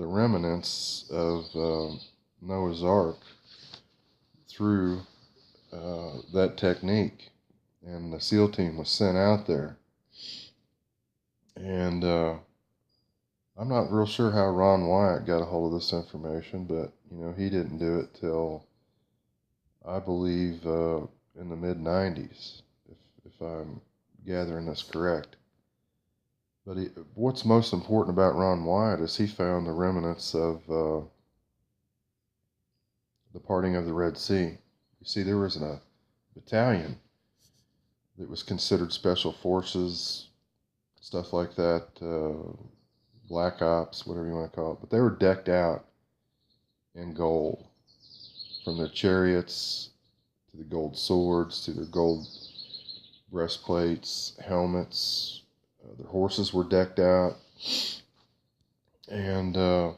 the remnants of Noah's Ark through that technique, and the SEAL team was sent out there. And I'm not real sure how Ron Wyatt got a hold of this information, but he didn't do it till, I believe, in the mid '90s, if I'm gathering this correct. But what's most important about Ron Wyatt is he found the remnants of the parting of the Red Sea. You see, there was a battalion that was considered special forces, stuff like that, black ops, whatever you want to call it. But they were decked out in gold, from their chariots to the gold swords to their gold breastplates, helmets. Their horses were decked out, and the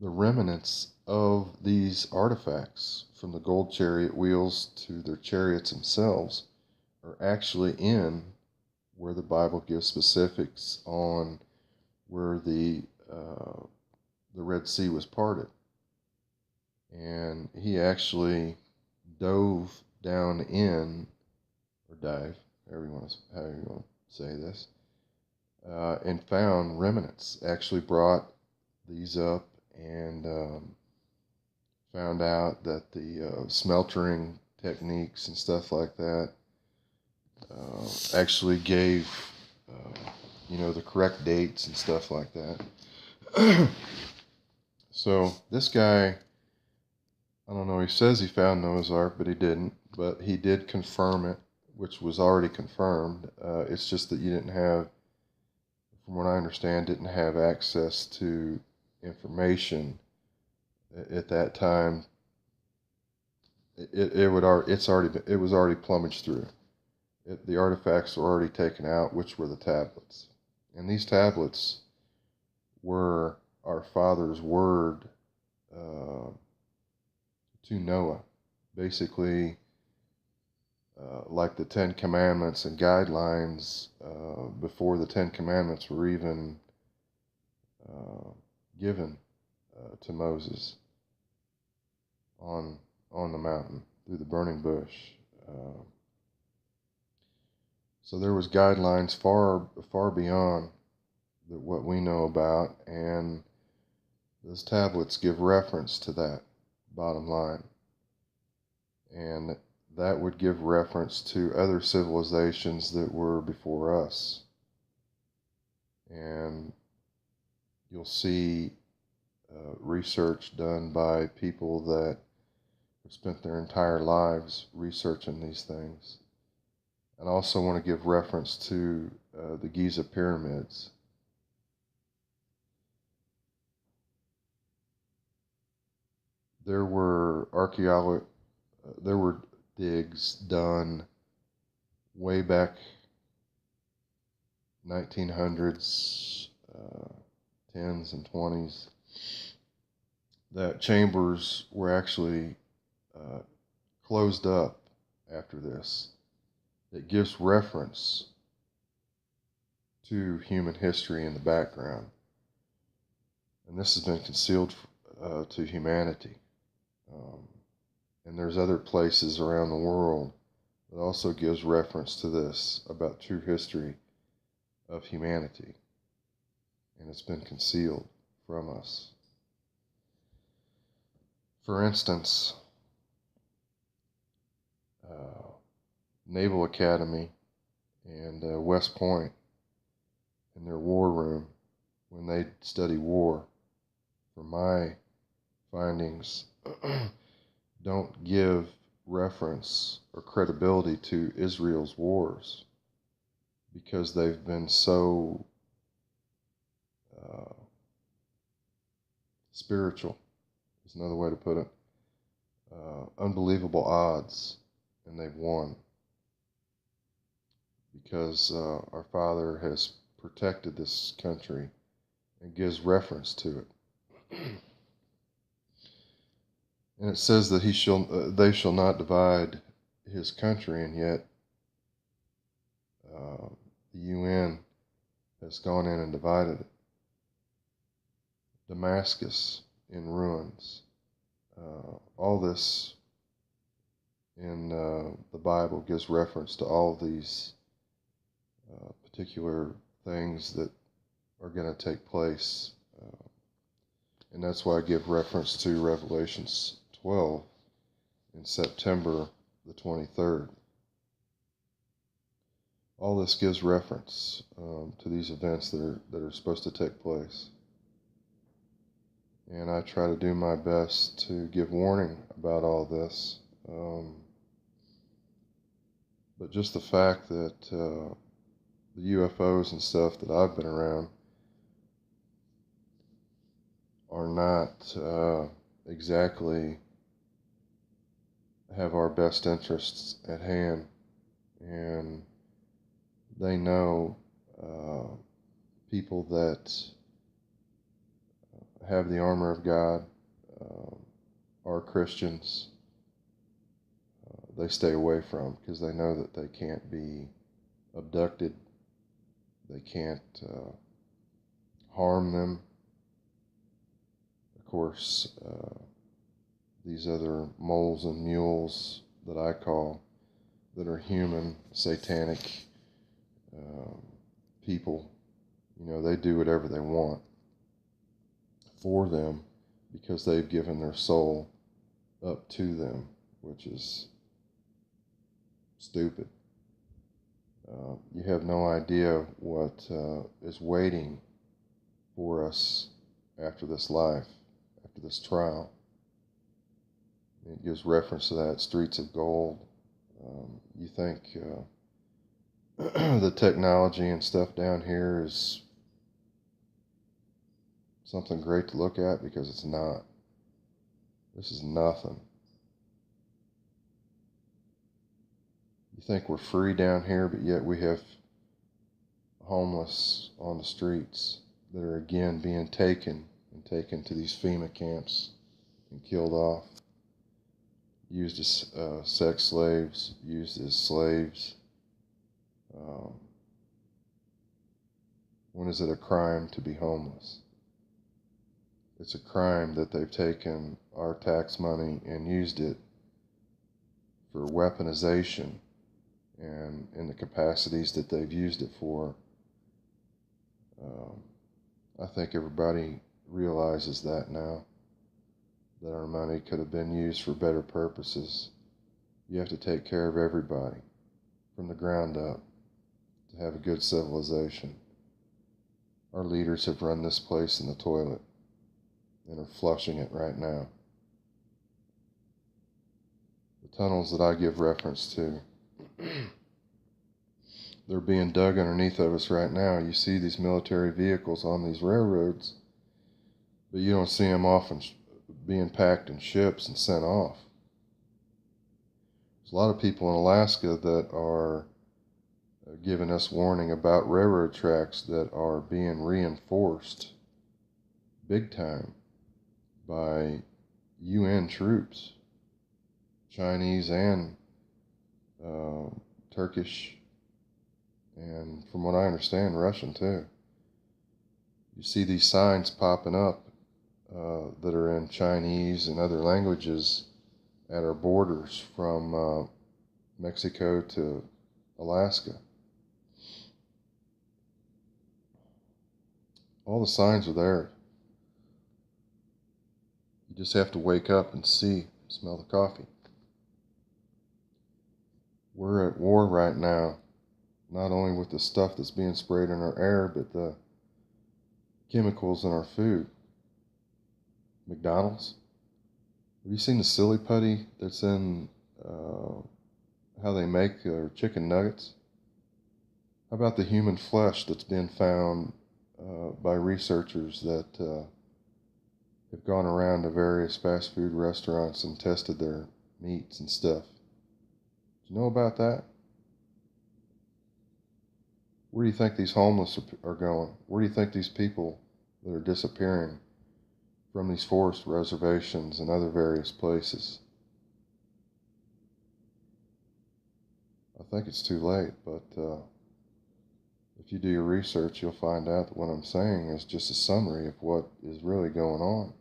remnants of these artifacts, from the gold chariot wheels to their chariots themselves, are actually in where the Bible gives specifics on where the Red Sea was parted. And he actually dove down in, or dive, however you want to say this, and found remnants. Actually brought these up and found out that the smeltering techniques and stuff like that actually gave the correct dates and stuff like that. So this guy, I don't know, he says he found Noah's Ark, but he didn't. But he did confirm it, which was already confirmed. It's just that you didn't have, from what I understand, didn't have access to information at that time. It was already plumaged through. The artifacts were already taken out, which were the tablets. And these tablets were our Father's word to Noah. Basically, like the Ten Commandments and guidelines before the Ten Commandments were even given to Moses on the mountain through the burning bush. So there was guidelines far beyond what we know about, and those tablets give reference to that, bottom line. And that would give reference to other civilizations that were before us. And you'll see research done by people that have spent their entire lives researching these things. And I also want to give reference to the Giza pyramids. There were digs done way back 1900s, 10s and 20s, that chambers were actually closed up after this. It gives reference to human history in the background. And this has been concealed to humanity. And there's other places around the world that also gives reference to this about true history of humanity. And it's been concealed from us. For instance, Naval Academy and West Point, in their war room, when they study war, from my findings, don't give reference or credibility to Israel's wars because they've been so spiritual, is another way to put it. Unbelievable odds, and they've won because our Father has protected this country and gives reference to it. And it says that they shall not divide his country, and yet the UN has gone in and divided it. Damascus in ruins. All this in the Bible gives reference to all of these particular things that are going to take place. And that's why I give reference to Revelations 12 in September the 23rd. All this gives reference to these events that are supposed to take place. And I try to do my best to give warning about all this. But just the fact that the UFOs and stuff that I've been around are not exactly have our best interests at hand, and they know people that have the armor of God, are Christians, they stay away from, because they know that they can't be abducted, they can't harm them. Of course, these other moles and mules that I call, that are human, satanic people, they do whatever they want for them because they've given their soul up to them, which is stupid. You have no idea what is waiting for us after this life, after this trial. It gives reference to that, streets of gold. You think the technology and stuff down here is something great to look at, because it's not. This is nothing. You think we're free down here, but yet we have homeless on the streets that are again being taken to these FEMA camps and killed off, used as sex slaves, used as slaves. When is it a crime to be homeless? It's a crime that they've taken our tax money and used it for weaponization, and in the capacities that they've used it for. I think everybody realizes that now, that our money could have been used for better purposes. You have to take care of everybody from the ground up to have a good civilization. Our leaders have run this place in the toilet and are flushing it right now. The tunnels that I give reference to, they're being dug underneath of us right now. You see these military vehicles on these railroads, but you don't see them often being packed in ships and sent off. There's a lot of people in Alaska that are giving us warning about railroad tracks that are being reinforced big time by UN troops, Chinese and Turkish, and from what I understand, Russian too. You see these signs popping up that are in Chinese and other languages at our borders from Mexico to Alaska. All the signs are there. You just have to wake up and see, smell the coffee. We're at war right now, not only with the stuff that's being sprayed in our air, but the chemicals in our food. McDonald's. Have you seen the silly putty that's in how they make their chicken nuggets? How about the human flesh that's been found by researchers that have gone around to various fast food restaurants and tested their meats and stuff? Do you know about that? Where do you think these homeless are going? Where do you think these people that are disappearing from these forest reservations and other various places? I think it's too late, but if you do your research, you'll find out that what I'm saying is just a summary of what is really going on.